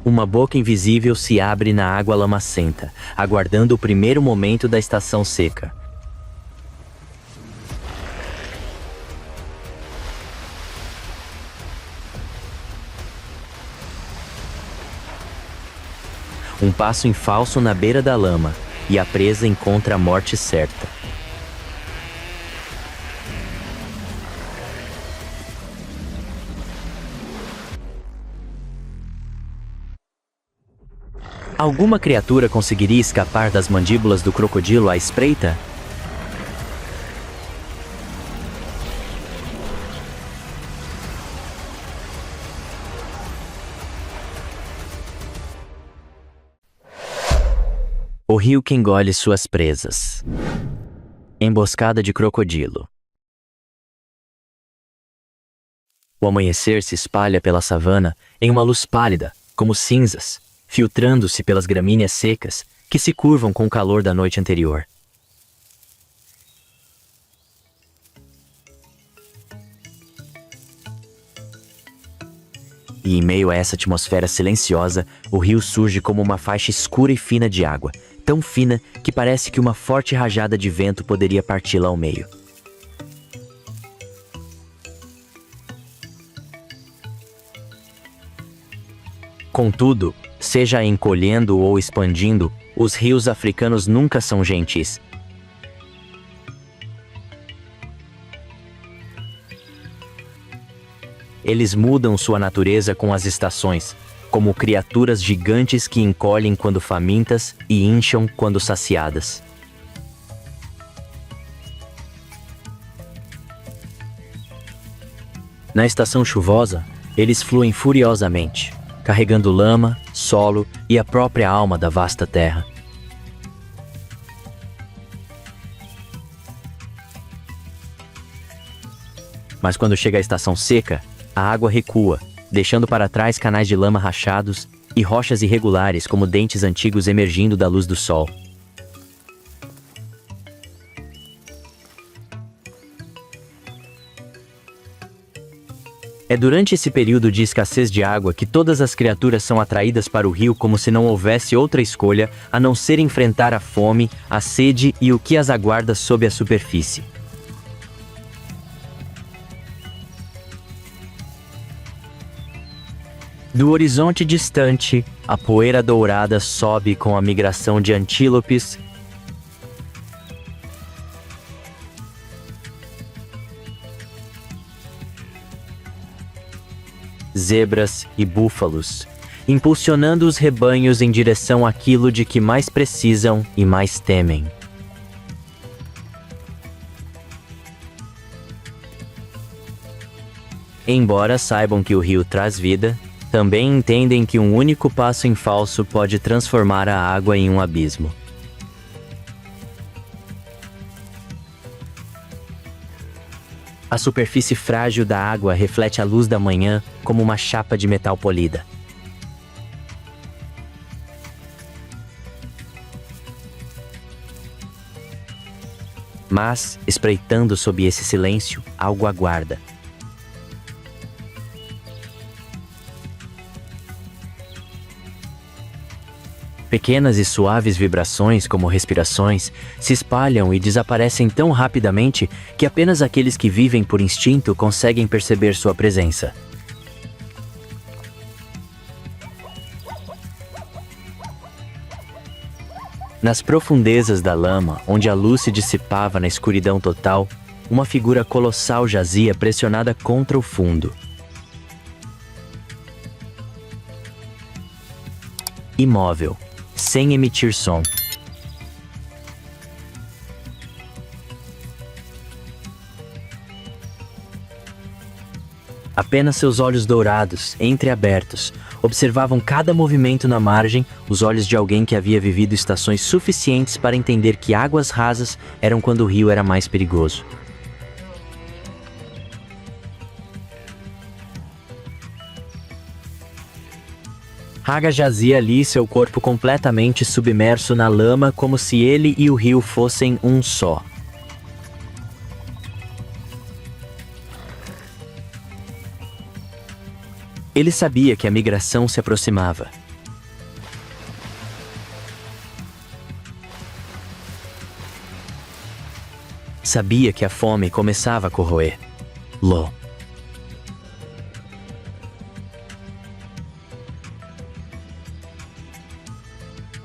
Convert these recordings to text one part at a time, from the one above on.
Uma boca invisível se abre na água lamacenta, aguardando o primeiro momento da estação seca. Um passo em falso na beira da lama, e a presa encontra a morte certa. Alguma criatura conseguiria escapar das mandíbulas do crocodilo à espreita? O rio que engole suas presas. Emboscada de crocodilo. O amanhecer se espalha pela savana em uma luz pálida, como cinzas, filtrando-se pelas gramíneas secas que se curvam com o calor da noite anterior. E em meio a essa atmosfera silenciosa, o rio surge como uma faixa escura e fina de água, tão fina que parece que uma forte rajada de vento poderia parti-la ao meio. Contudo, seja encolhendo ou expandindo, os rios africanos nunca são gentis. Eles mudam sua natureza com as estações, como criaturas gigantes que encolhem quando famintas e incham quando saciadas. Na estação chuvosa, eles fluem furiosamente, carregando lama, solo e a própria alma da vasta terra. Mas quando chega a estação seca, a água recua, deixando para trás canais de lama rachados e rochas irregulares como dentes antigos emergindo da luz do sol. É durante esse período de escassez de água que todas as criaturas são atraídas para o rio como se não houvesse outra escolha a não ser enfrentar a fome, a sede e o que as aguarda sob a superfície. Do horizonte distante, a poeira dourada sobe com a migração de antílopes, zebras e búfalos, impulsionando os rebanhos em direção àquilo de que mais precisam e mais temem. Embora saibam que o rio traz vida, também entendem que um único passo em falso pode transformar a água em um abismo. A superfície frágil da água reflete a luz da manhã como uma chapa de metal polida. Mas, espreitando sob esse silêncio, algo aguarda. Pequenas e suaves vibrações, como respirações, se espalham e desaparecem tão rapidamente que apenas aqueles que vivem por instinto conseguem perceber sua presença. Nas profundezas da lama, onde a luz se dissipava na escuridão total, uma figura colossal jazia pressionada contra o fundo. Imóvel, sem emitir som. Apenas seus olhos dourados, entreabertos, observavam cada movimento na margem, os olhos de alguém que havia vivido estações suficientes para entender que águas rasas eram quando o rio era mais perigoso. Haga jazia ali, seu corpo completamente submerso na lama, como se ele e o rio fossem um só. Ele sabia que a migração se aproximava, sabia que a fome começava a corroer Lo.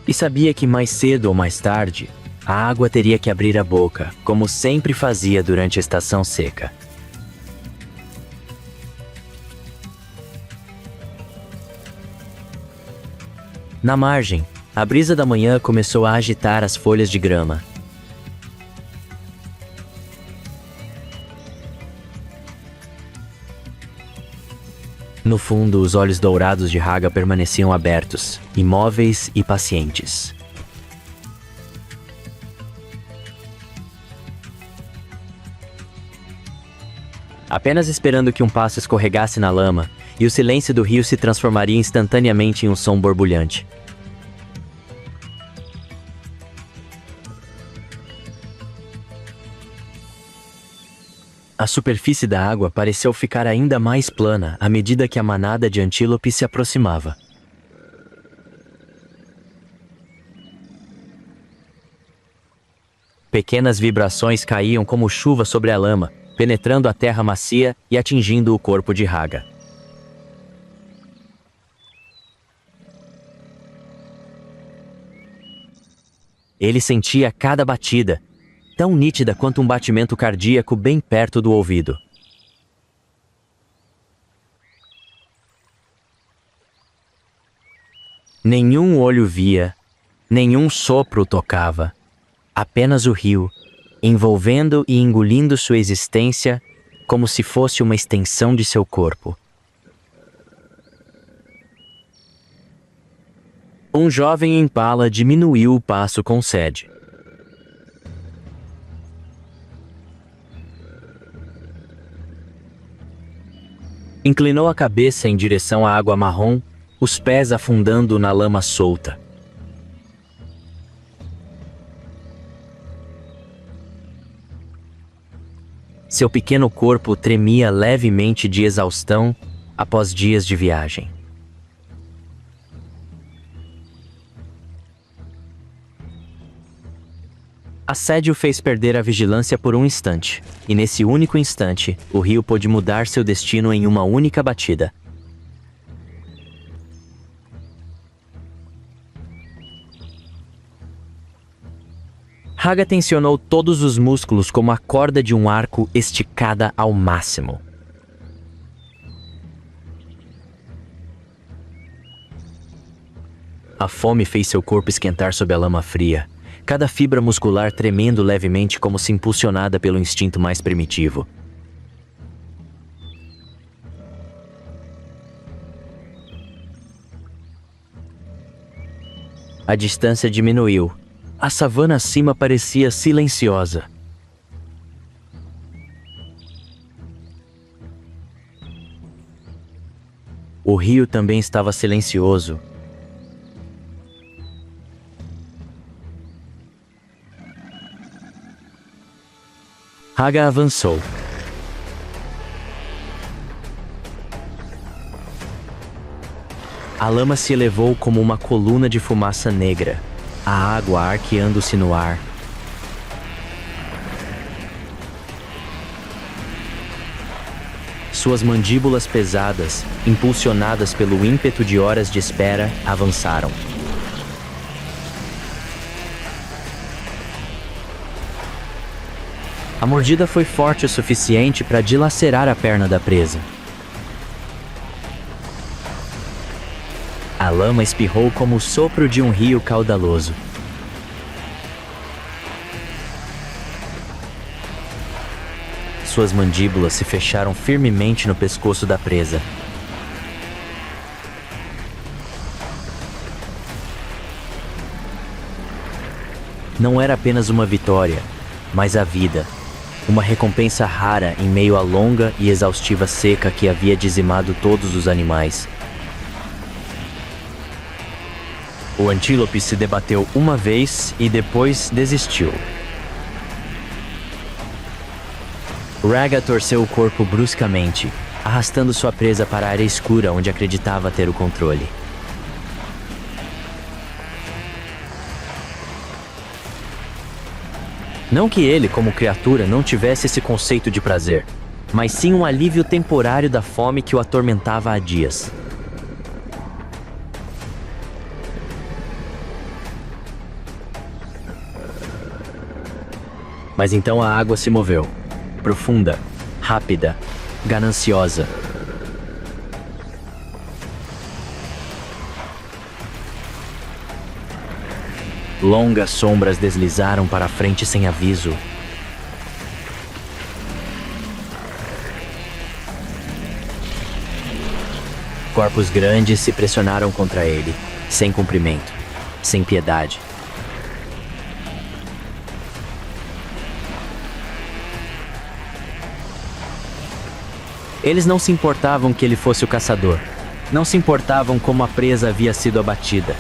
E sabia que mais cedo ou mais tarde, a água teria que abrir a boca, como sempre fazia durante a estação seca. Na margem, a brisa da manhã começou a agitar as folhas de grama. No fundo, os olhos dourados de Haga permaneciam abertos, imóveis e pacientes. Apenas esperando que um passo escorregasse na lama, e o silêncio do rio se transformaria instantaneamente em um som borbulhante. A superfície da água pareceu ficar ainda mais plana à medida que a manada de antílopes se aproximava. Pequenas vibrações caíam como chuva sobre a lama, penetrando a terra macia e atingindo o corpo de Haga. Ele sentia cada batida, tão nítida quanto um batimento cardíaco bem perto do ouvido. Nenhum olho via, nenhum sopro o tocava, apenas o rio, envolvendo e engolindo sua existência como se fosse uma extensão de seu corpo. Um jovem impala diminuiu o passo com sede. Inclinou a cabeça em direção à água marrom, os pés afundando na lama solta. Seu pequeno corpo tremia levemente de exaustão após dias de viagem. A sede o fez perder a vigilância por um instante, e nesse único instante, o rio pôde mudar seu destino em uma única batida. Haga tensionou todos os músculos como a corda de um arco esticada ao máximo. A fome fez seu corpo esquentar sob a lama fria, cada fibra muscular tremendo levemente como se impulsionada pelo instinto mais primitivo. A distância diminuiu. A savana acima parecia silenciosa. O rio também estava silencioso. Haga avançou. A lama se elevou como uma coluna de fumaça negra, a água arqueando-se no ar. Suas mandíbulas pesadas, impulsionadas pelo ímpeto de horas de espera, avançaram. A mordida foi forte o suficiente para dilacerar a perna da presa. A lama espirrou como o sopro de um rio caudaloso. Suas mandíbulas se fecharam firmemente no pescoço da presa. Não era apenas uma vitória, mas a vida. Uma recompensa rara em meio à longa e exaustiva seca que havia dizimado todos os animais. O antílope se debateu uma vez e depois desistiu. Raga torceu o corpo bruscamente, arrastando sua presa para a área escura onde acreditava ter o controle. Não que ele, como criatura, não tivesse esse conceito de prazer, mas sim um alívio temporário da fome que o atormentava há dias. Mas então a água se moveu, profunda, rápida, gananciosa. Longas sombras deslizaram para a frente sem aviso. Corpos grandes se pressionaram contra ele, sem comprimento, sem piedade. Eles não se importavam que ele fosse o caçador. Não se importavam como a presa havia sido abatida.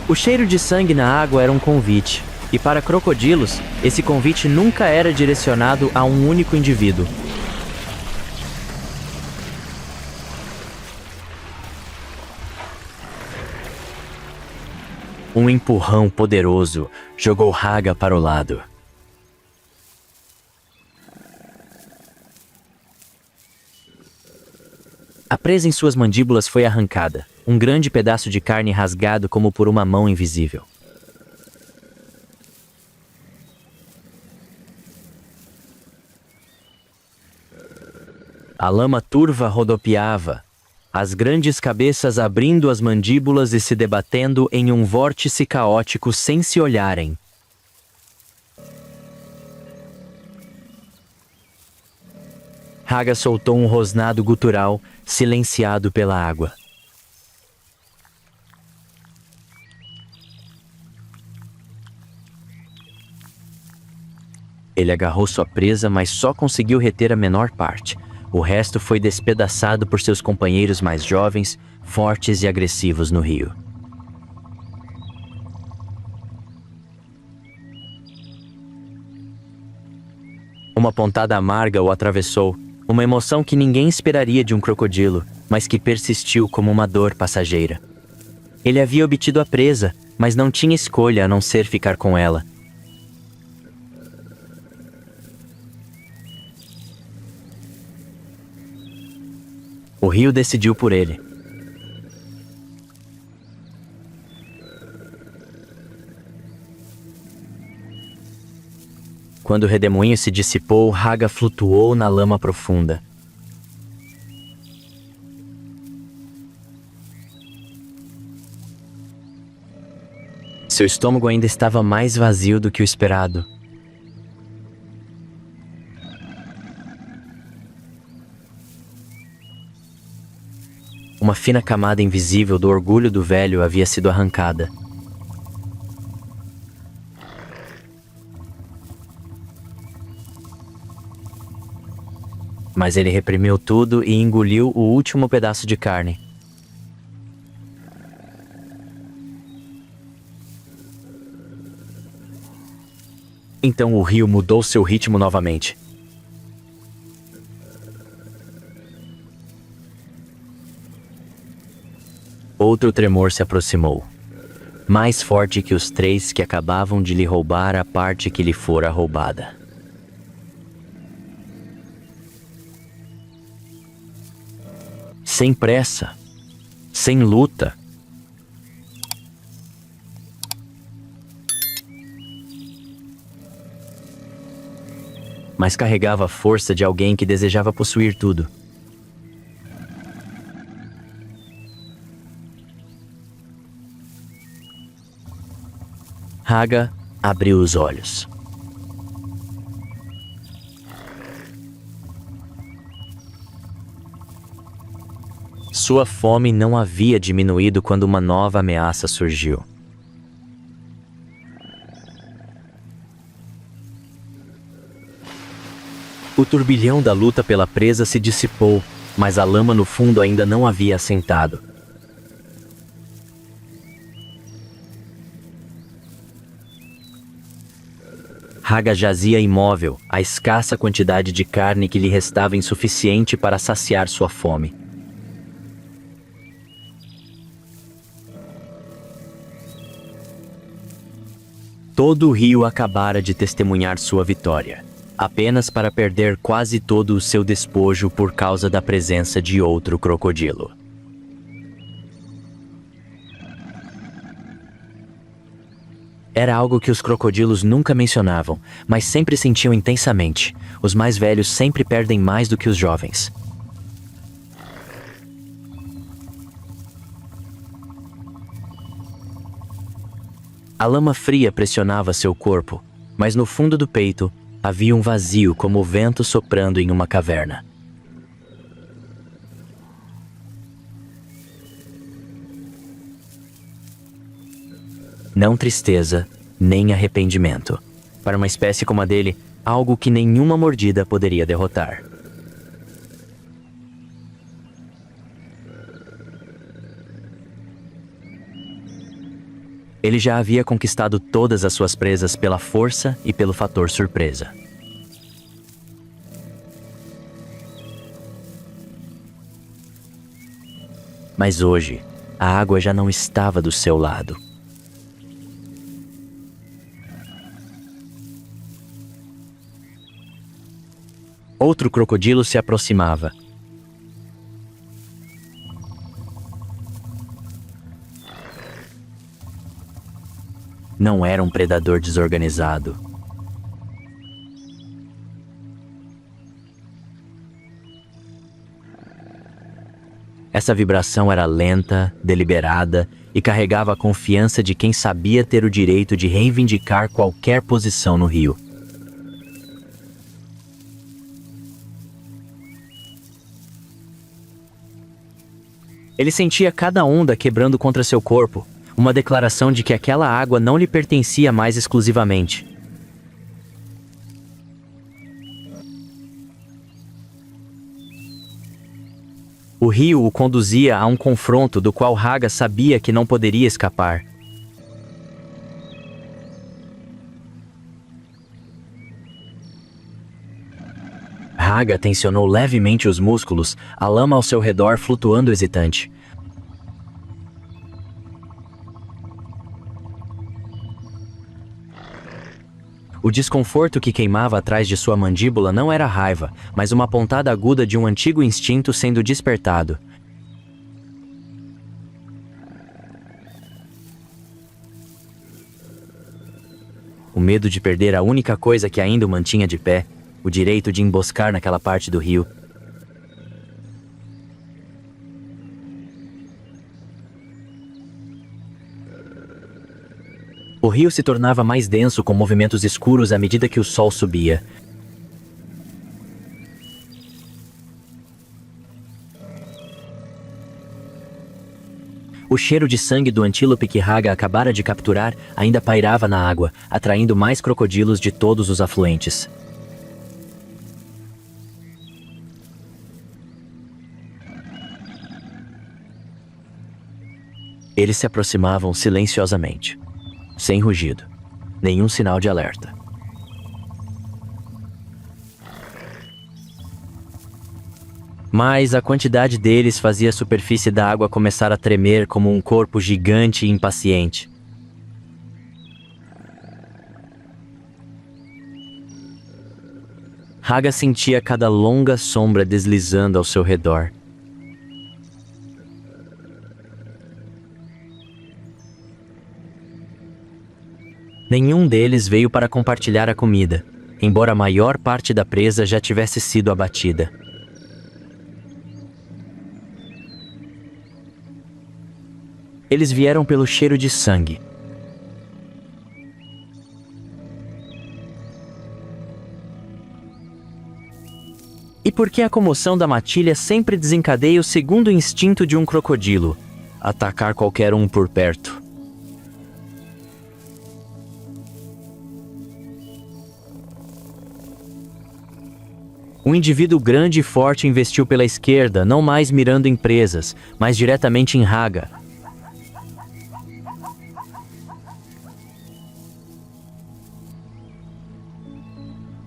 O cheiro de sangue na água era um convite, e para crocodilos, esse convite nunca era direcionado a um único indivíduo. Um empurrão poderoso jogou Haga para o lado. A presa em suas mandíbulas foi arrancada, um grande pedaço de carne rasgado como por uma mão invisível. A lama turva rodopiava, as grandes cabeças abrindo as mandíbulas e se debatendo em um vórtice caótico sem se olharem. Haga soltou um rosnado gutural, silenciado pela água. Ele agarrou sua presa, mas só conseguiu reter a menor parte. O resto foi despedaçado por seus companheiros mais jovens, fortes e agressivos no rio. Uma pontada amarga o atravessou, uma emoção que ninguém esperaria de um crocodilo, mas que persistiu como uma dor passageira. Ele havia obtido a presa, mas não tinha escolha a não ser ficar com ela. O rio decidiu por ele. Quando o redemoinho se dissipou, Haga flutuou na lama profunda. Seu estômago ainda estava mais vazio do que o esperado. Uma fina camada invisível do orgulho do velho havia sido arrancada. Mas ele reprimiu tudo e engoliu o último pedaço de carne. Então o rio mudou seu ritmo novamente. Outro tremor se aproximou, mais forte que os 3 que acabavam de lhe roubar a parte que lhe fora roubada. Sem pressa, sem luta. Mas carregava a força de alguém que desejava possuir tudo. Haga abriu os olhos. Sua fome não havia diminuído quando uma nova ameaça surgiu. O turbilhão da luta pela presa se dissipou, mas a lama no fundo ainda não havia assentado. Haga jazia imóvel, a escassa quantidade de carne que lhe restava insuficiente para saciar sua fome. Todo o rio acabara de testemunhar sua vitória, apenas para perder quase todo o seu despojo por causa da presença de outro crocodilo. Era algo que os crocodilos nunca mencionavam, mas sempre sentiam intensamente. Os mais velhos sempre perdem mais do que os jovens. A lama fria pressionava seu corpo, mas no fundo do peito havia um vazio como o vento soprando em uma caverna. Não tristeza, nem arrependimento. Para uma espécie como a dele, algo que nenhuma mordida poderia derrotar. Ele já havia conquistado todas as suas presas pela força e pelo fator surpresa. Mas hoje, a água já não estava do seu lado. Outro crocodilo se aproximava. Não era um predador desorganizado. Essa vibração era lenta, deliberada e carregava a confiança de quem sabia ter o direito de reivindicar qualquer posição no rio. Ele sentia cada onda quebrando contra seu corpo, uma declaração de que aquela água não lhe pertencia mais exclusivamente. O rio o conduzia a um confronto do qual Haga sabia que não poderia escapar. Haga tensionou levemente os músculos, a lama ao seu redor flutuando hesitante. O desconforto que queimava atrás de sua mandíbula não era raiva, mas uma pontada aguda de um antigo instinto sendo despertado. O medo de perder a única coisa que ainda o mantinha de pé, o direito de emboscar naquela parte do rio. O rio se tornava mais denso com movimentos escuros à medida que o sol subia. O cheiro de sangue do antílope que Haga acabara de capturar ainda pairava na água, atraindo mais crocodilos de todos os afluentes. Eles se aproximavam silenciosamente, sem rugido, nenhum sinal de alerta. Mas a quantidade deles fazia a superfície da água começar a tremer como um corpo gigante e impaciente. Haga sentia cada longa sombra deslizando ao seu redor. Nenhum deles veio para compartilhar a comida, embora a maior parte da presa já tivesse sido abatida. Eles vieram pelo cheiro de sangue. E porque a comoção da matilha sempre desencadeia o segundo instinto de um crocodilo: atacar qualquer um por perto. Um indivíduo grande e forte investiu pela esquerda, não mais mirando em presas, mas diretamente em Haga.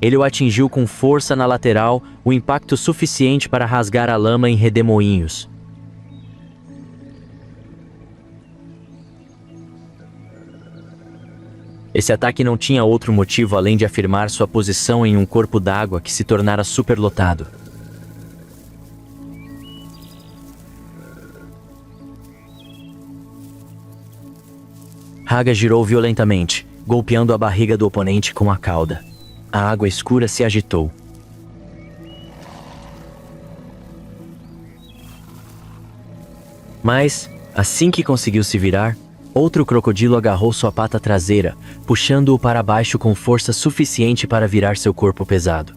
Ele o atingiu com força na lateral, o impacto suficiente para rasgar a lama em redemoinhos. Esse ataque não tinha outro motivo além de afirmar sua posição em um corpo d'água que se tornara superlotado. Haga girou violentamente, golpeando a barriga do oponente com a cauda. A água escura se agitou. Mas, assim que conseguiu se virar, outro crocodilo agarrou sua pata traseira, puxando-o para baixo com força suficiente para virar seu corpo pesado.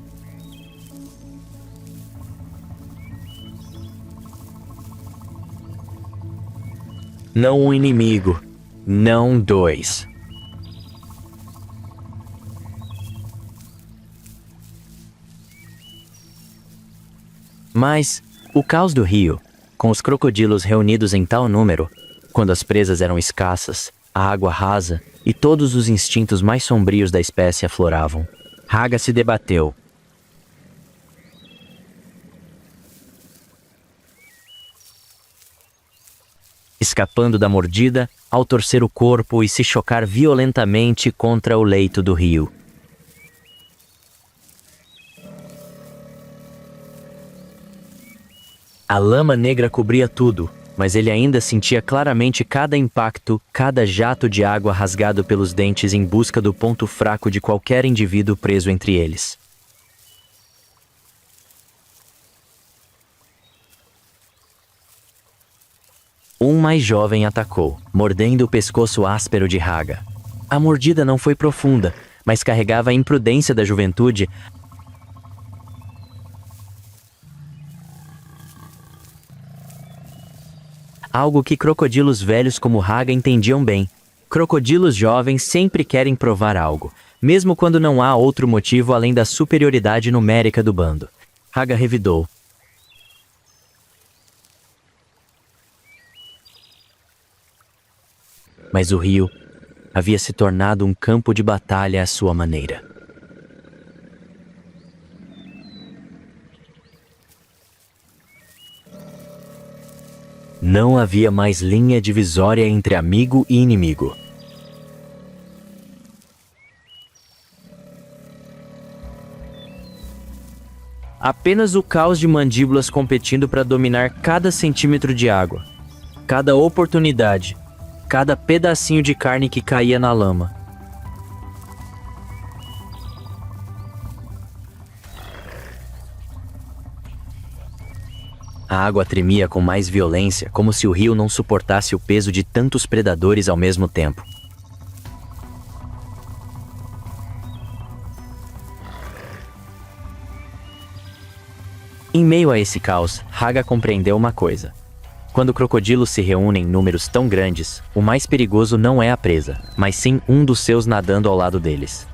Não um inimigo, não dois. Mas, o caos do rio, com os crocodilos reunidos em tal número, quando as presas eram escassas, a água rasa e todos os instintos mais sombrios da espécie afloravam. Haga se debateu. Escapando da mordida, ao torcer o corpo e se chocar violentamente contra o leito do rio. A lama negra cobria tudo, mas ele ainda sentia claramente cada impacto, cada jato de água rasgado pelos dentes em busca do ponto fraco de qualquer indivíduo preso entre eles. Um mais jovem atacou, mordendo o pescoço áspero de Haga. A mordida não foi profunda, mas carregava a imprudência da juventude. Algo que crocodilos velhos como Haga entendiam bem. Crocodilos jovens sempre querem provar algo, mesmo quando não há outro motivo além da superioridade numérica do bando. Haga revidou. Mas o rio havia se tornado um campo de batalha à sua maneira. Não havia mais linha divisória entre amigo e inimigo. Apenas o caos de mandíbulas competindo para dominar cada centímetro de água, cada oportunidade, cada pedacinho de carne que caía na lama. A água tremia com mais violência, como se o rio não suportasse o peso de tantos predadores ao mesmo tempo. Em meio a esse caos, Haga compreendeu uma coisa. Quando crocodilos se reúnem em números tão grandes, o mais perigoso não é a presa, mas sim um dos seus nadando ao lado deles.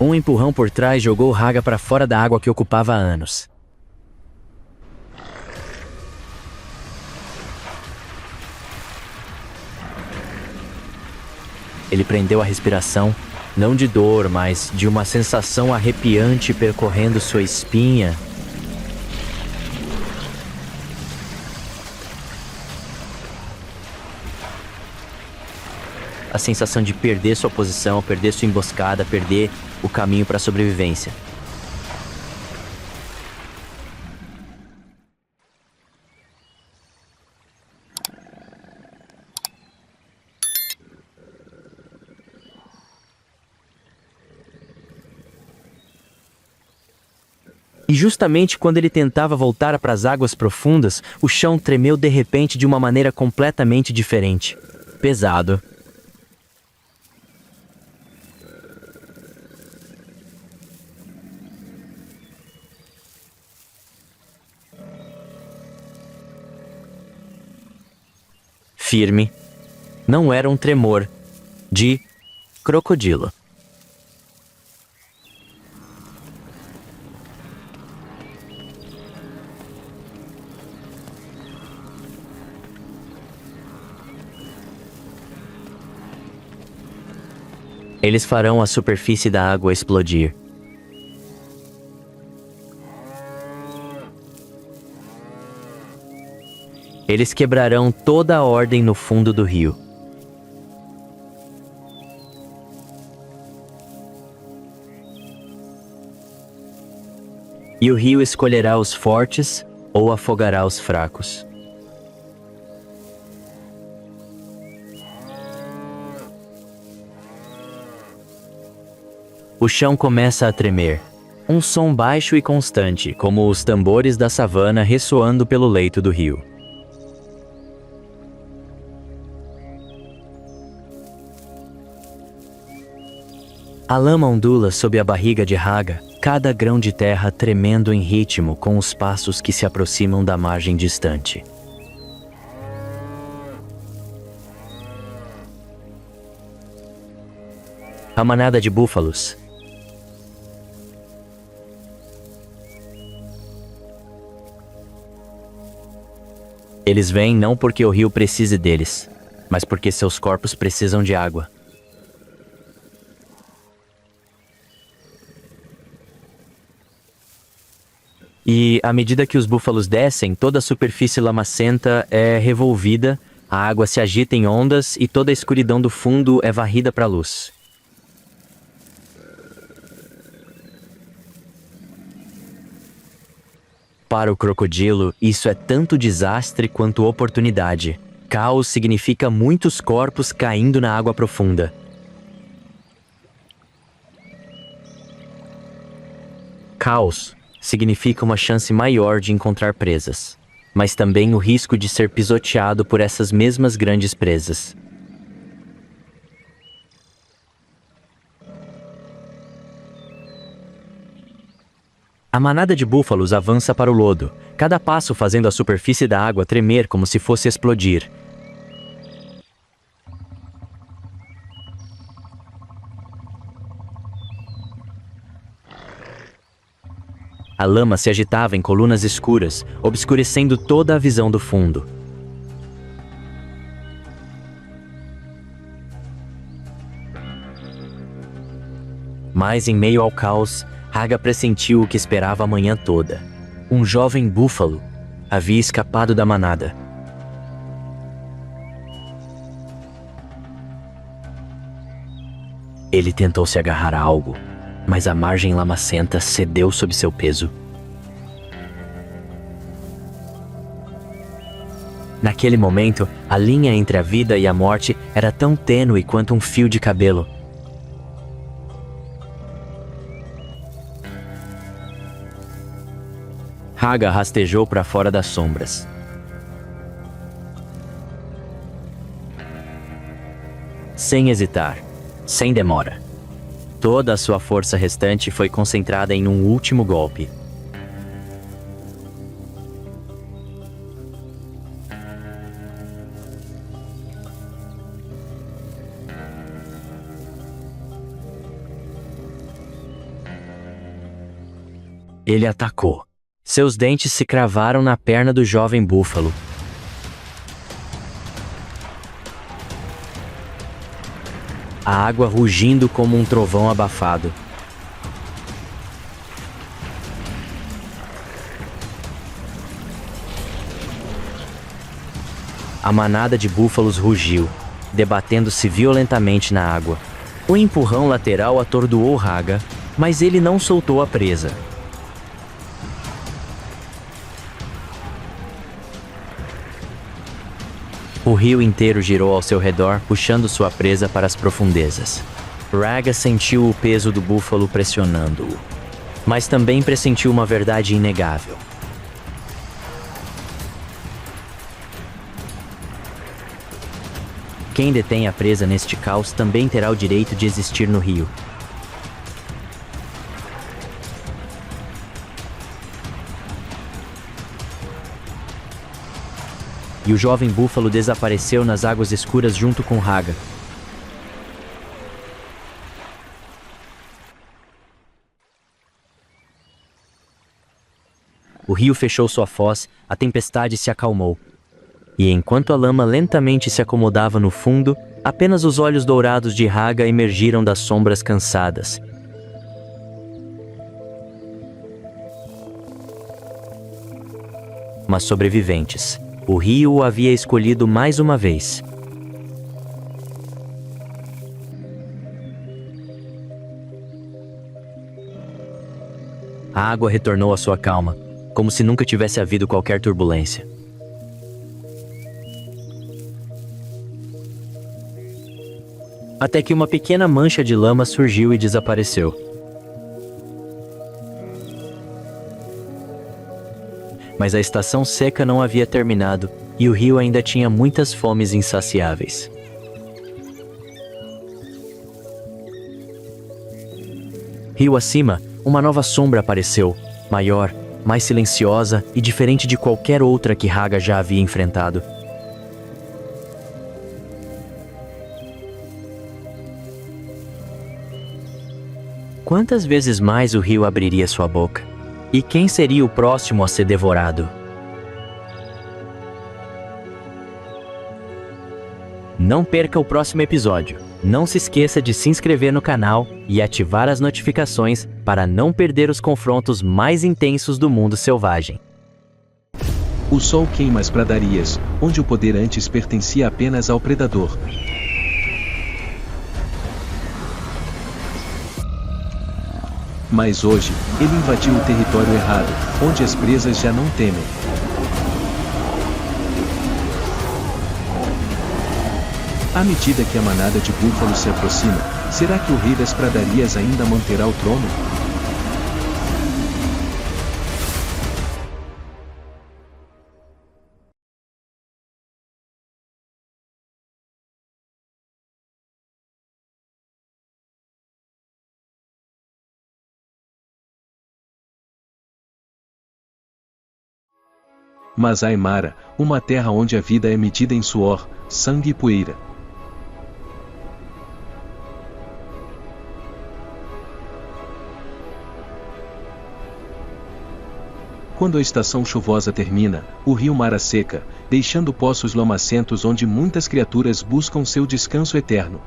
Um empurrão por trás jogou Haga para fora da água que ocupava há anos. Ele prendeu a respiração, não de dor, mas de uma sensação arrepiante percorrendo sua espinha. A sensação de perder sua posição, perder sua emboscada, perder o caminho para a sobrevivência. E justamente quando ele tentava voltar para as águas profundas, o chão tremeu de repente de uma maneira completamente diferente. Pesado. Firme. Não era um tremor de crocodilo. Eles farão a superfície da água explodir. Eles quebrarão toda a ordem no fundo do rio. E o rio escolherá os fortes ou afogará os fracos. O chão começa a tremer. Um som baixo e constante, como os tambores da savana ressoando pelo leito do rio. A lama ondula sob a barriga de Haga, cada grão de terra tremendo em ritmo com os passos que se aproximam da margem distante. A manada de búfalos. Eles vêm não porque o rio precise deles, mas porque seus corpos precisam de água. E, à medida que os búfalos descem, toda a superfície lamacenta é revolvida, a água se agita em ondas e toda a escuridão do fundo é varrida para a luz. Para o crocodilo, isso é tanto desastre quanto oportunidade. Caos significa muitos corpos caindo na água profunda. Caos significa uma chance maior de encontrar presas, mas também o risco de ser pisoteado por essas mesmas grandes presas. A manada de búfalos avança para o lodo, cada passo fazendo a superfície da água tremer como se fosse explodir. A lama se agitava em colunas escuras, obscurecendo toda a visão do fundo. Mas em meio ao caos, Haga pressentiu o que esperava a manhã toda. Um jovem búfalo havia escapado da manada. Ele tentou se agarrar a algo, mas a margem lamacenta cedeu sob seu peso. Naquele momento, a linha entre a vida e a morte era tão tênue quanto um fio de cabelo. Haga rastejou para fora das sombras. Sem hesitar, sem demora. Toda a sua força restante foi concentrada em um último golpe. Ele atacou. Seus dentes se cravaram na perna do jovem búfalo. A água rugindo como um trovão abafado. A manada de búfalos rugiu, debatendo-se violentamente na água. O empurrão lateral atordoou Haga, mas ele não soltou a presa. O rio inteiro girou ao seu redor, puxando sua presa para as profundezas. Raga sentiu o peso do búfalo pressionando-o, mas também pressentiu uma verdade inegável. Quem detém a presa neste caos também terá o direito de existir no rio. E o jovem búfalo desapareceu nas águas escuras junto com Haga. O rio fechou sua foz, a tempestade se acalmou. E enquanto a lama lentamente se acomodava no fundo, apenas os olhos dourados de Haga emergiram das sombras cansadas. Mas sobreviventes. O rio o havia escolhido mais uma vez. A água retornou à sua calma, como se nunca tivesse havido qualquer turbulência. Até que uma pequena mancha de lama surgiu e desapareceu. Mas a estação seca não havia terminado e o rio ainda tinha muitas fomes insaciáveis. Rio acima, uma nova sombra apareceu, maior, mais silenciosa e diferente de qualquer outra que Haga já havia enfrentado. Quantas vezes mais o rio abriria sua boca? E quem seria o próximo a ser devorado? Não perca o próximo episódio. Não se esqueça de se inscrever no canal e ativar as notificações para não perder os confrontos mais intensos do mundo selvagem. O sol queima as pradarias, onde o poder antes pertencia apenas ao predador. Mas hoje, ele invadiu o território errado, onde as presas já não temem. À medida que a manada de búfalos se aproxima, será que o rei das pradarias ainda manterá o trono? Mas Aimara, uma terra onde a vida é medida em suor, sangue e poeira. Quando a estação chuvosa termina, o rio Mara seca, deixando poços lamacentos onde muitas criaturas buscam seu descanso eterno.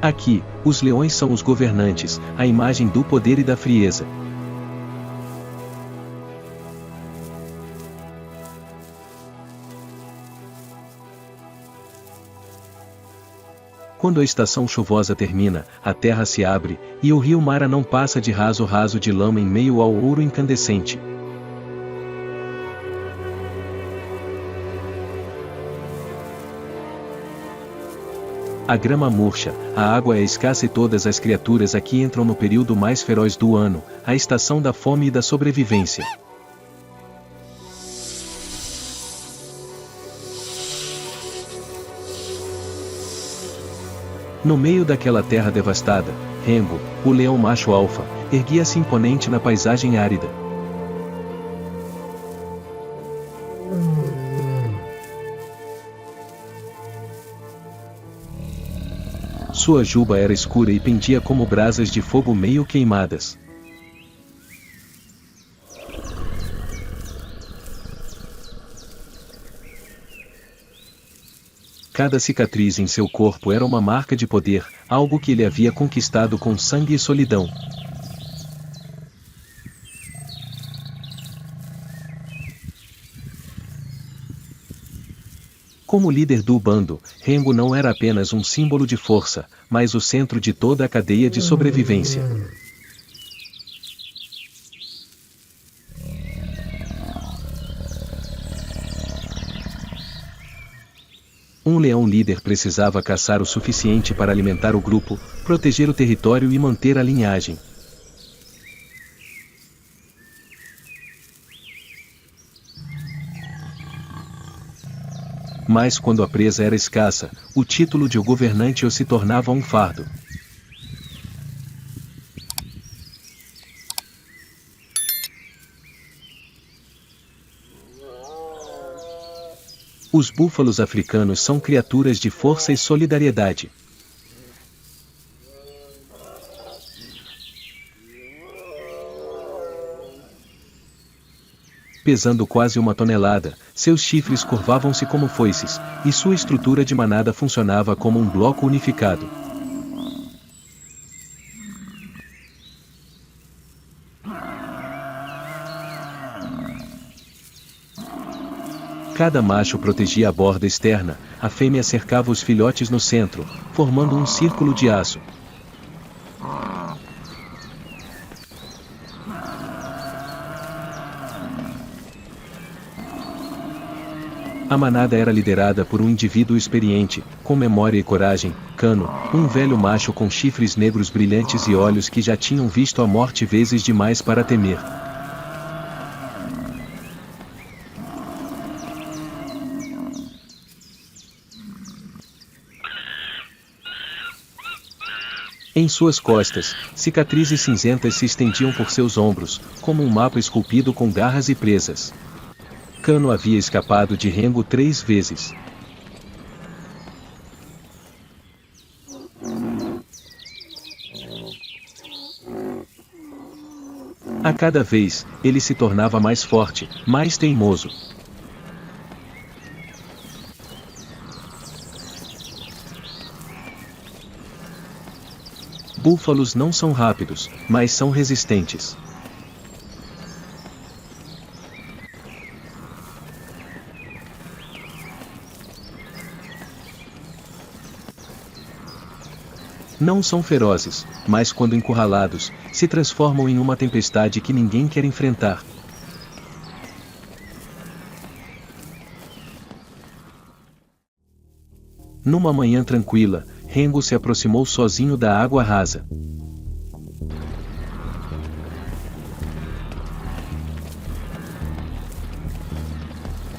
Aqui, os leões são os governantes, a imagem do poder e da frieza. Quando a estação chuvosa termina, a terra se abre, e o rio Mara não passa de raso de lama em meio ao ouro incandescente. A grama murcha, a água é escassa e todas as criaturas aqui entram no período mais feroz do ano, a estação da fome e da sobrevivência. No meio daquela terra devastada, Rengo, o leão macho alfa, erguia-se imponente na paisagem árida. Sua juba era escura e pendia como brasas de fogo meio queimadas. Cada cicatriz em seu corpo era uma marca de poder, algo que ele havia conquistado com sangue e solidão. Como líder do bando, Rengo não era apenas um símbolo de força, mas o centro de toda a cadeia de sobrevivência. Um leão líder precisava caçar o suficiente para alimentar o grupo, proteger o território e manter a linhagem. Mas quando a presa era escassa, o título de governante se tornava um fardo. Os búfalos africanos são criaturas de força e solidariedade. Pesando quase 1 tonelada, seus chifres curvavam-se como foices, e sua estrutura de manada funcionava como um bloco unificado. Cada macho protegia a borda externa, a fêmea cercava os filhotes no centro, formando um círculo de aço. A manada era liderada por um indivíduo experiente, com memória e coragem, Cano, um velho macho com chifres negros brilhantes e olhos que já tinham visto a morte vezes demais para temer. Em suas costas, cicatrizes cinzentas se estendiam por seus ombros, como um mapa esculpido com garras e presas. Cano havia escapado de Rengo 3 vezes. A cada vez, ele se tornava mais forte, mais teimoso. Búfalos não são rápidos, mas são resistentes. Não são ferozes, mas quando encurralados, se transformam em uma tempestade que ninguém quer enfrentar. Numa manhã tranquila, Rengo se aproximou sozinho da água rasa.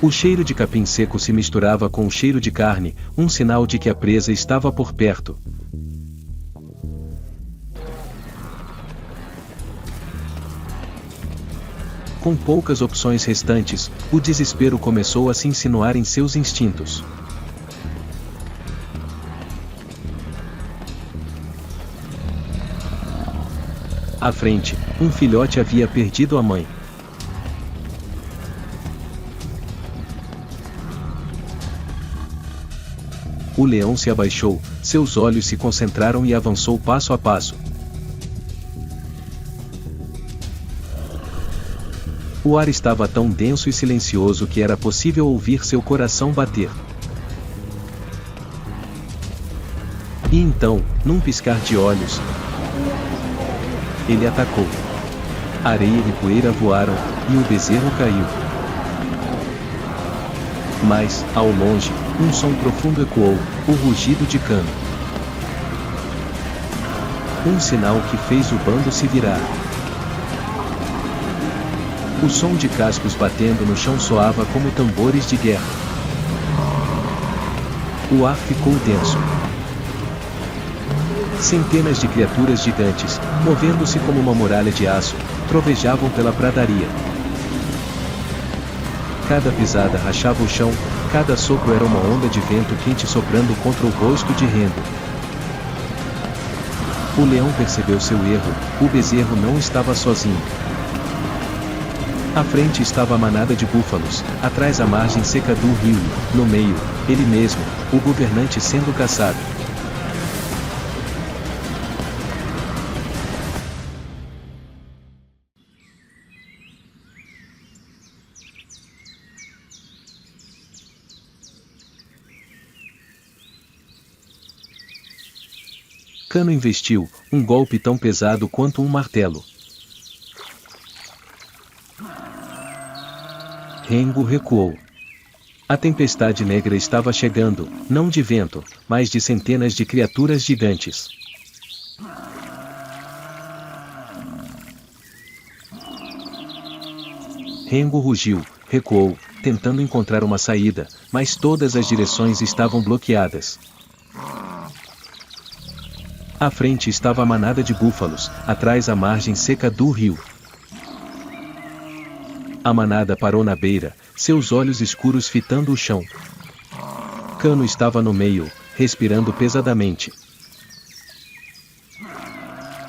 O cheiro de capim seco se misturava com o cheiro de carne, um sinal de que a presa estava por perto. Com poucas opções restantes, o desespero começou a se insinuar em seus instintos. À frente, um filhote havia perdido a mãe. O leão se abaixou, seus olhos se concentraram e avançou passo a passo. O ar estava tão denso e silencioso que era possível ouvir seu coração bater. E então, num piscar de olhos, ele atacou. Areia e poeira voaram, e o bezerro caiu. Mas, ao longe, um som profundo ecoou, o rugido de Cano. Um sinal que fez o bando se virar. O som de cascos batendo no chão soava como tambores de guerra. O ar ficou denso. Centenas de criaturas gigantes, movendo-se como uma muralha de aço, trovejavam pela pradaria. Cada pisada rachava o chão, cada sopro era uma onda de vento quente soprando contra o rosto de Rengo. O leão percebeu seu erro, o bezerro não estava sozinho. À frente estava a manada de búfalos, atrás a margem seca do rio, no meio, ele mesmo, o governante sendo caçado. Cano investiu, um golpe tão pesado quanto um martelo. Rengo recuou. A tempestade negra estava chegando, não de vento, mas de centenas de criaturas gigantes. Rengo rugiu, recuou, tentando encontrar uma saída, mas todas as direções estavam bloqueadas. À frente estava a manada de búfalos, atrás a margem seca do rio. A manada parou na beira, seus olhos escuros fitando o chão. Cano estava no meio, respirando pesadamente.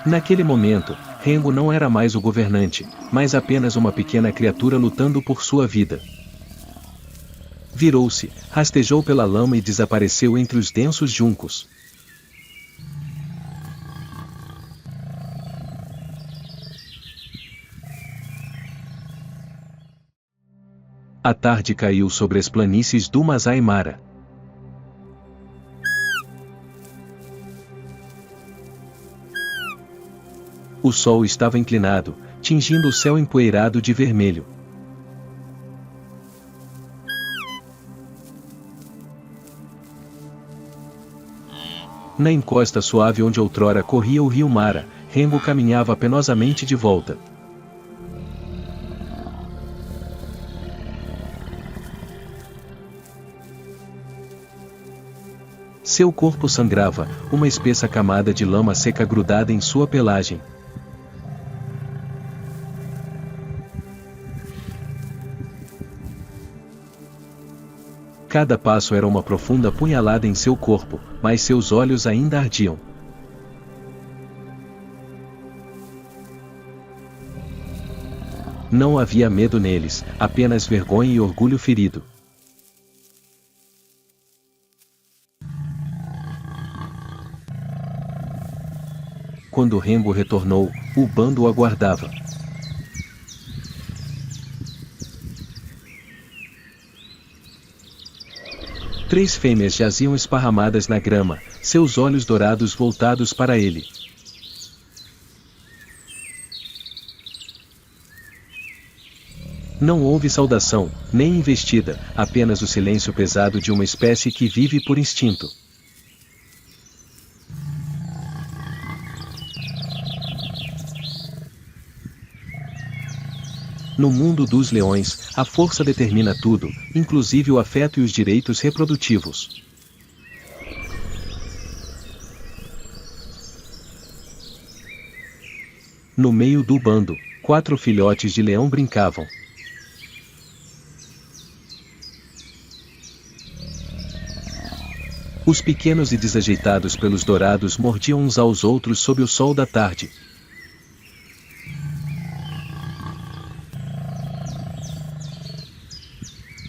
Naquele momento, Rengo não era mais o governante, mas apenas uma pequena criatura lutando por sua vida. Virou-se, rastejou pela lama e desapareceu entre os densos juncos. A tarde caiu sobre as planícies do Masai Mara. O sol estava inclinado, tingindo o céu empoeirado de vermelho. Na encosta suave onde outrora corria o rio Mara, Rengo caminhava penosamente de volta. Seu corpo sangrava, uma espessa camada de lama seca grudada em sua pelagem. Cada passo era uma profunda punhalada em seu corpo, mas seus olhos ainda ardiam. Não havia medo neles, apenas vergonha e orgulho ferido. Quando Rengo retornou, o bando o aguardava. Três fêmeas jaziam esparramadas na grama, seus olhos dourados voltados para ele. Não houve saudação, nem investida, apenas o silêncio pesado de uma espécie que vive por instinto. No mundo dos leões, a força determina tudo, inclusive o afeto e os direitos reprodutivos. No meio do bando, 4 filhotes de leão brincavam. Os pequenos e desajeitados pelos dourados mordiam uns aos outros sob o sol da tarde.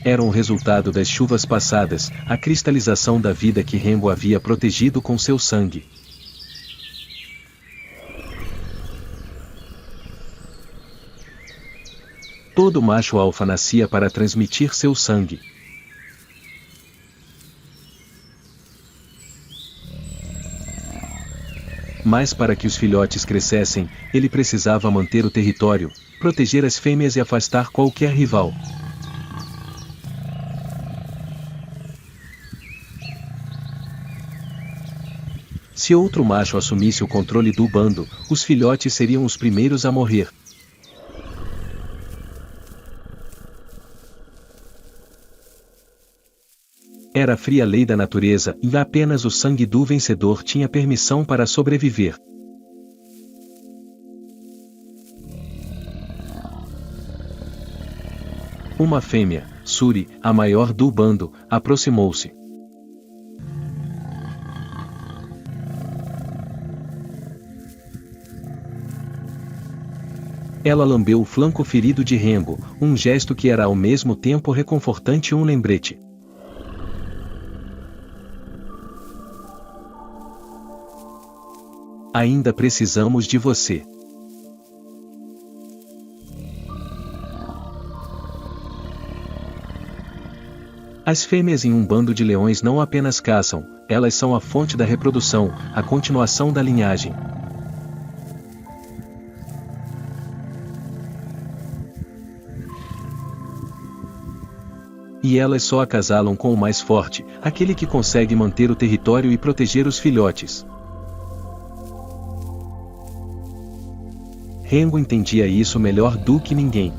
Eram o resultado das chuvas passadas, a cristalização da vida que Rengo havia protegido com seu sangue. Todo macho alfa nascia para transmitir seu sangue. Mas para que os filhotes crescessem, ele precisava manter o território, proteger as fêmeas e afastar qualquer rival. Se outro macho assumisse o controle do bando, os filhotes seriam os primeiros a morrer. Era a fria lei da natureza, e apenas o sangue do vencedor tinha permissão para sobreviver. Uma fêmea, Suri, a maior do bando, aproximou-se. Ela lambeu o flanco ferido de Rengo, um gesto que era ao mesmo tempo reconfortante e um lembrete. Ainda precisamos de você. As fêmeas em um bando de leões não apenas caçam, elas são a fonte da reprodução, a continuação da linhagem. E elas só acasalam com o mais forte, aquele que consegue manter o território e proteger os filhotes. Rengo entendia isso melhor do que ninguém.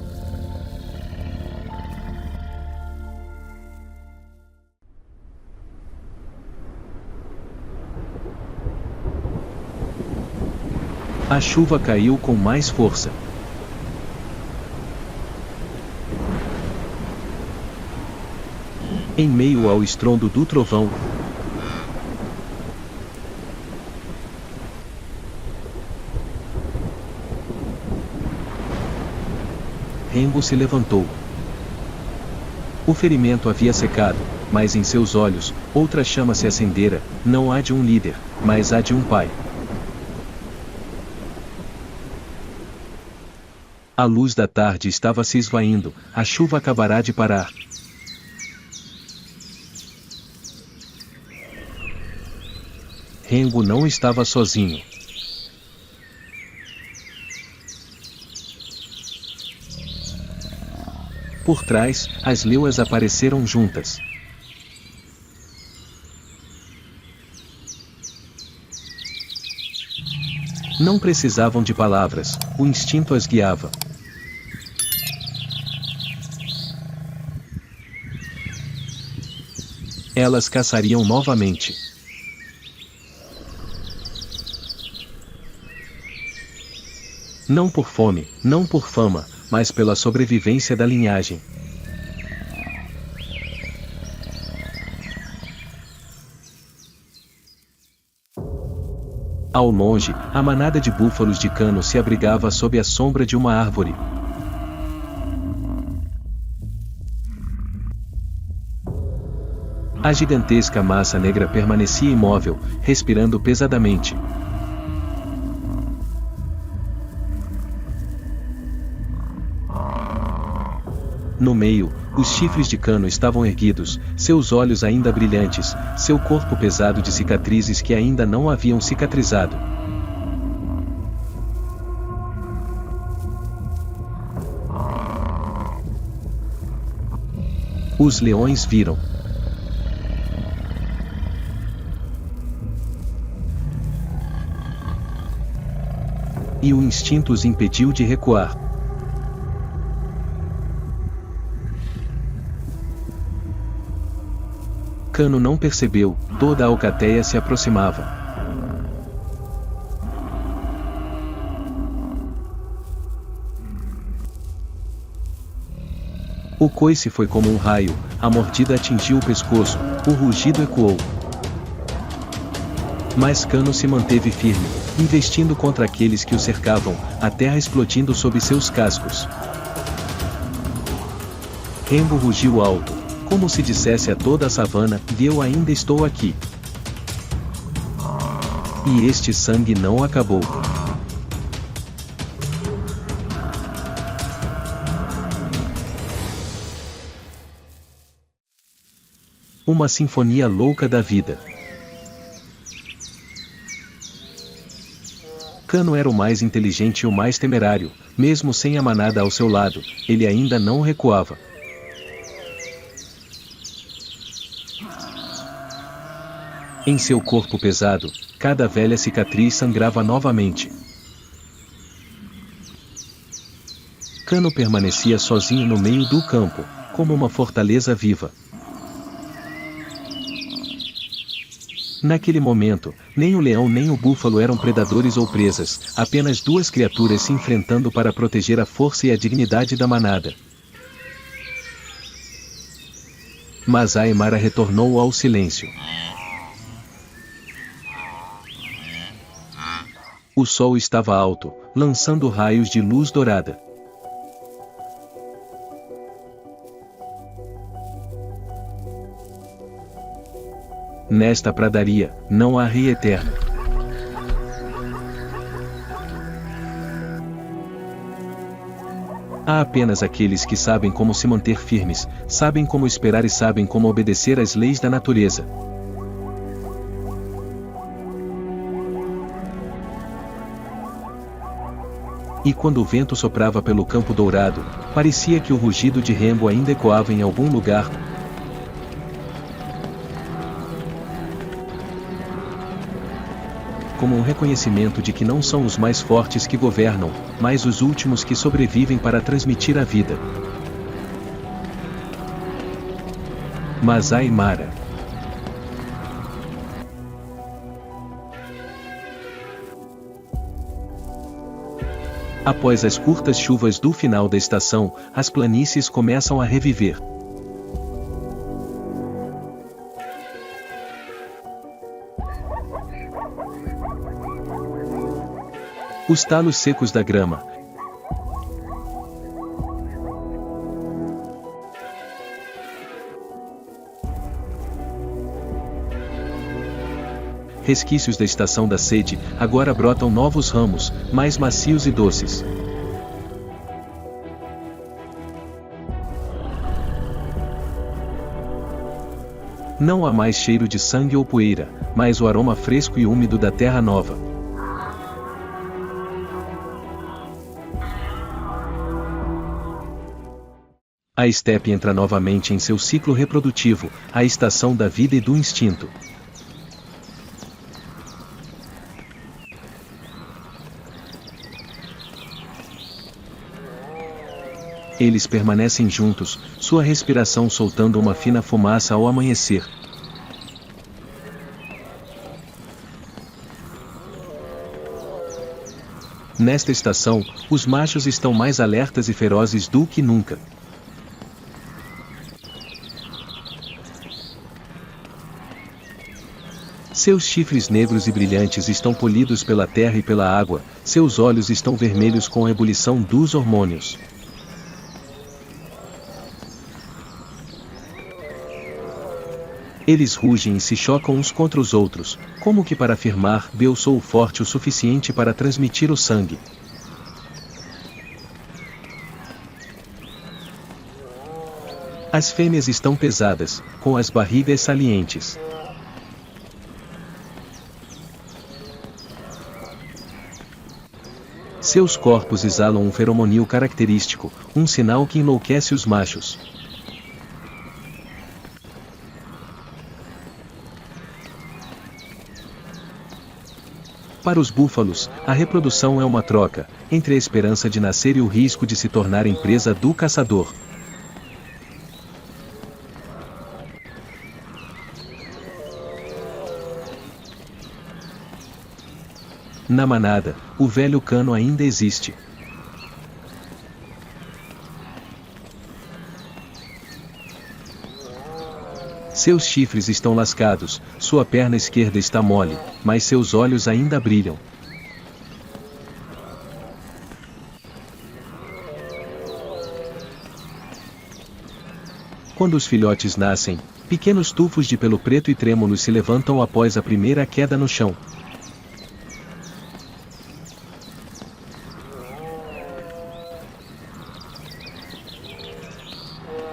A chuva caiu com mais força. Em meio ao estrondo do trovão, Rengo se levantou. O ferimento havia secado, mas em seus olhos, outra chama se acendera, não a de um líder, mas a de um pai. A luz da tarde estava se esvaindo, a chuva acabará de parar. Rengo não estava sozinho. Por trás, as leoas apareceram juntas. Não precisavam de palavras, o instinto as guiava. Elas caçariam novamente. Não por fome, não por fama, mas pela sobrevivência da linhagem. Ao longe, a manada de búfalos de Cano se abrigava sob a sombra de uma árvore. A gigantesca massa negra permanecia imóvel, respirando pesadamente. No meio, os chifres de Cano estavam erguidos, seus olhos ainda brilhantes, seu corpo pesado de cicatrizes que ainda não haviam cicatrizado. Os leões viram. E o instinto os impediu de recuar. Cano não percebeu, toda a alcateia se aproximava. O coice foi como um raio, a mordida atingiu o pescoço, o rugido ecoou. Mas Cano se manteve firme, investindo contra aqueles que o cercavam, a terra explodindo sob seus cascos. Rengo rugiu alto, como se dissesse a toda a savana: eu ainda estou aqui. E este sangue não acabou. Uma sinfonia louca da vida. Cano era o mais inteligente e o mais temerário, mesmo sem a manada ao seu lado, ele ainda não recuava. Em seu corpo pesado, cada velha cicatriz sangrava novamente. Cano permanecia sozinho no meio do campo, como uma fortaleza viva. Naquele momento, nem o leão nem o búfalo eram predadores ou presas, apenas duas criaturas se enfrentando para proteger a força e a dignidade da manada. Masai Mara retornou ao silêncio. O sol estava alto, lançando raios de luz dourada. Nesta pradaria, não há rei eterno. Há apenas aqueles que sabem como se manter firmes, sabem como esperar e sabem como obedecer às leis da natureza. E quando o vento soprava pelo campo dourado, parecia que o rugido de Rengo ainda ecoava em algum lugar. Como um reconhecimento de que não são os mais fortes que governam, mas os últimos que sobrevivem para transmitir a vida. Masai Mara. Após as curtas chuvas do final da estação, as planícies começam a reviver. Os talos secos da grama. Resquícios da estação da sede, agora brotam novos ramos, mais macios e doces. Não há mais cheiro de sangue ou poeira, mas o aroma fresco e úmido da terra nova. A estepe entra novamente em seu ciclo reprodutivo, a estação da vida e do instinto. Eles permanecem juntos, sua respiração soltando uma fina fumaça ao amanhecer. Nesta estação, os machos estão mais alertas e ferozes do que nunca. Seus chifres negros e brilhantes estão polidos pela terra e pela água, seus olhos estão vermelhos com a ebulição dos hormônios. Eles rugem e se chocam uns contra os outros, como que para afirmar: eu sou forte o suficiente para transmitir o sangue. As fêmeas estão pesadas, com as barrigas salientes. Seus corpos exalam um feromonil característico, um sinal que enlouquece os machos. Para os búfalos, a reprodução é uma troca, entre a esperança de nascer e o risco de se tornarem presa do caçador. Na manada, o velho cano ainda existe. Seus chifres estão lascados, sua perna esquerda está mole, mas seus olhos ainda brilham. Quando os filhotes nascem, pequenos tufos de pelo preto e trêmulos se levantam após a primeira queda no chão.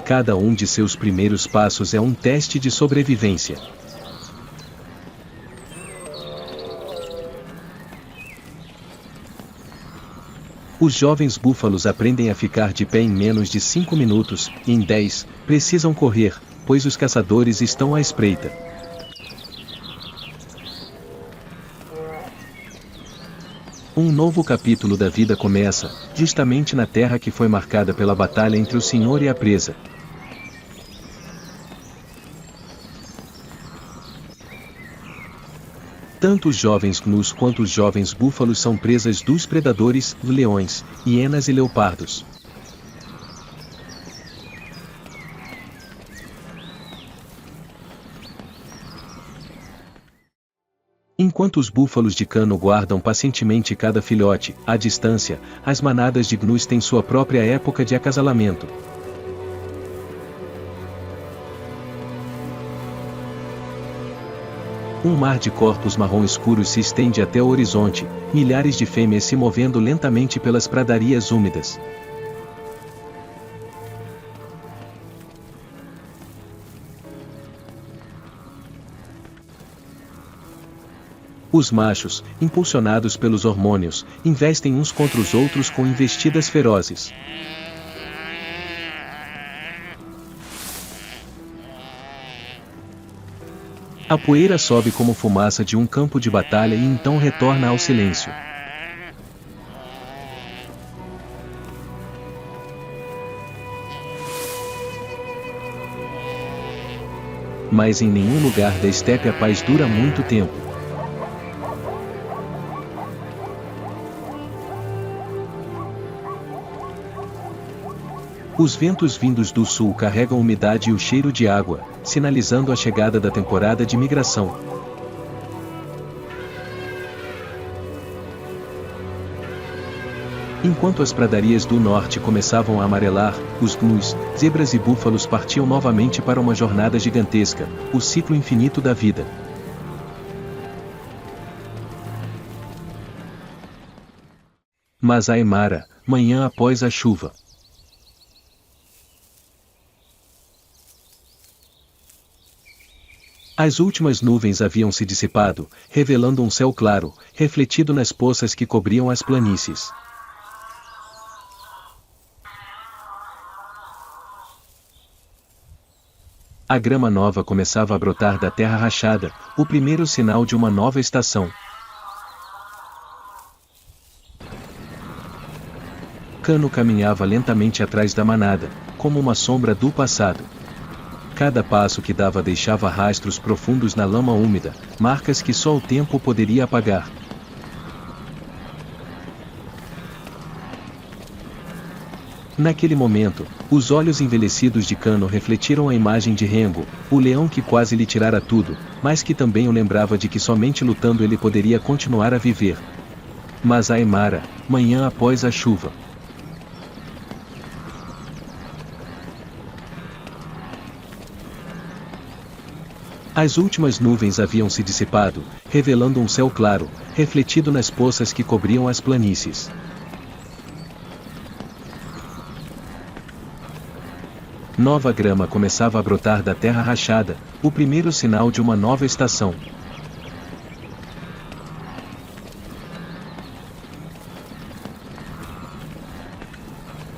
Cada um de seus primeiros passos é um teste de sobrevivência. Os jovens búfalos aprendem a ficar de pé em menos de 5 minutos, e em 10, precisam correr, pois os caçadores estão à espreita. Um novo capítulo da vida começa, justamente na terra que foi marcada pela batalha entre o senhor e a presa. Tanto os jovens gnus quanto os jovens búfalos são presas dos predadores, leões, hienas e leopardos. Enquanto os búfalos de cano guardam pacientemente cada filhote, à distância, as manadas de gnus têm sua própria época de acasalamento. Um mar de corpos marrom escuros se estende até o horizonte, milhares de fêmeas se movendo lentamente pelas pradarias úmidas. Os machos, impulsionados pelos hormônios, investem uns contra os outros com investidas ferozes. A poeira sobe como fumaça de um campo de batalha e então retorna ao silêncio. Mas em nenhum lugar da estepe a paz dura muito tempo. Os ventos vindos do sul carregam umidade e o cheiro de água, sinalizando a chegada da temporada de migração. Enquanto as pradarias do norte começavam a amarelar, os gnus, zebras e búfalos partiam novamente para uma jornada gigantesca, o ciclo infinito da vida. Mas Aimara, manhã após a chuva. As últimas nuvens haviam se dissipado, revelando um céu claro, refletido nas poças que cobriam as planícies. A grama nova começava a brotar da terra rachada, o primeiro sinal de uma nova estação. Cano caminhava lentamente atrás da manada, como uma sombra do passado. Cada passo que dava deixava rastros profundos na lama úmida, marcas que só o tempo poderia apagar. Naquele momento, os olhos envelhecidos de Cano refletiram a imagem de Rengo, o leão que quase lhe tirara tudo, mas que também o lembrava de que somente lutando ele poderia continuar a viver. Masai Mara, manhã após a chuva. As últimas nuvens haviam se dissipado, revelando um céu claro, refletido nas poças que cobriam as planícies. Nova grama começava a brotar da terra rachada, o primeiro sinal de uma nova estação.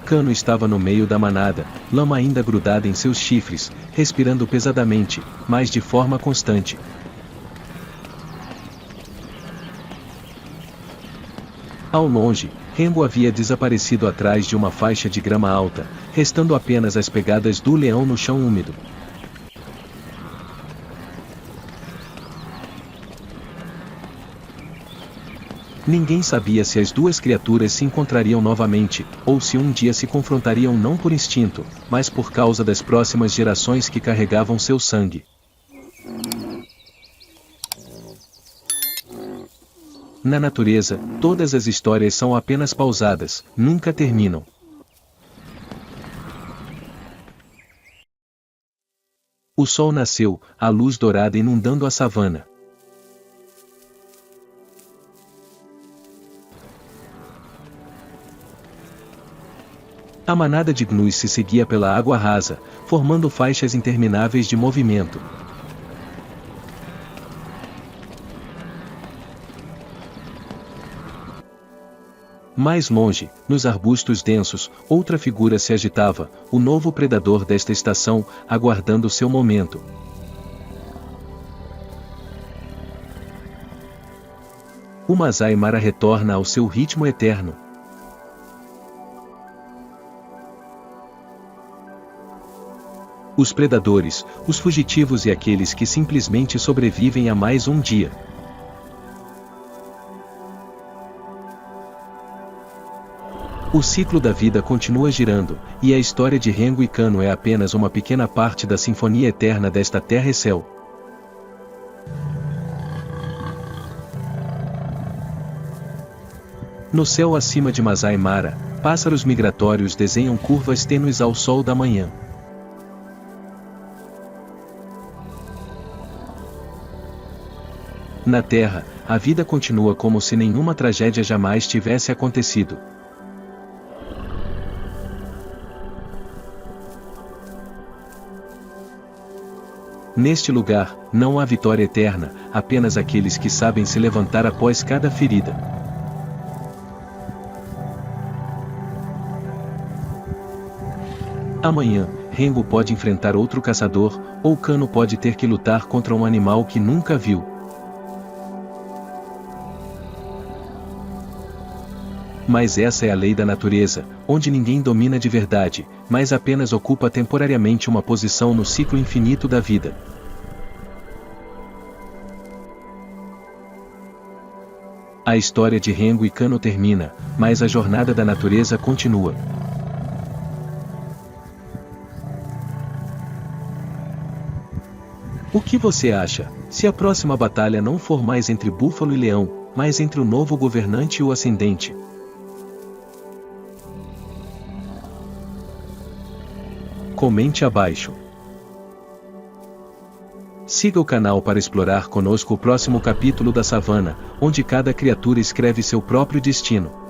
Cano estava no meio da manada, lama ainda grudada em seus chifres, respirando pesadamente, mas de forma constante. Ao longe, Rengo havia desaparecido atrás de uma faixa de grama alta, restando apenas as pegadas do leão no chão úmido. Ninguém sabia se as duas criaturas se encontrariam novamente, ou se um dia se confrontariam não por instinto, mas por causa das próximas gerações que carregavam seu sangue. Na natureza, todas as histórias são apenas pausadas, nunca terminam. O sol nasceu, a luz dourada inundando a savana. A manada de gnus se seguia pela água rasa, formando faixas intermináveis de movimento. Mais longe, nos arbustos densos, outra figura se agitava, o novo predador desta estação, aguardando seu momento. O Masai Mara retorna ao seu ritmo eterno. Os predadores, os fugitivos e aqueles que simplesmente sobrevivem a mais um dia. O ciclo da vida continua girando, e a história de Rengo e Cano é apenas uma pequena parte da sinfonia eterna desta terra e céu. No céu acima de Masai Mara, pássaros migratórios desenham curvas tênues ao sol da manhã. Na Terra, a vida continua como se nenhuma tragédia jamais tivesse acontecido. Neste lugar, não há vitória eterna, apenas aqueles que sabem se levantar após cada ferida. Amanhã, Rengo pode enfrentar outro caçador, ou Cano pode ter que lutar contra um animal que nunca viu. Mas essa é a lei da natureza, onde ninguém domina de verdade, mas apenas ocupa temporariamente uma posição no ciclo infinito da vida. A história de Rengo e Cano termina, mas a jornada da natureza continua. O que você acha, se a próxima batalha não for mais entre Búfalo e Leão, mas entre o novo governante e o ascendente? Comente abaixo. Siga o canal para explorar conosco o próximo capítulo da savana, onde cada criatura escreve seu próprio destino.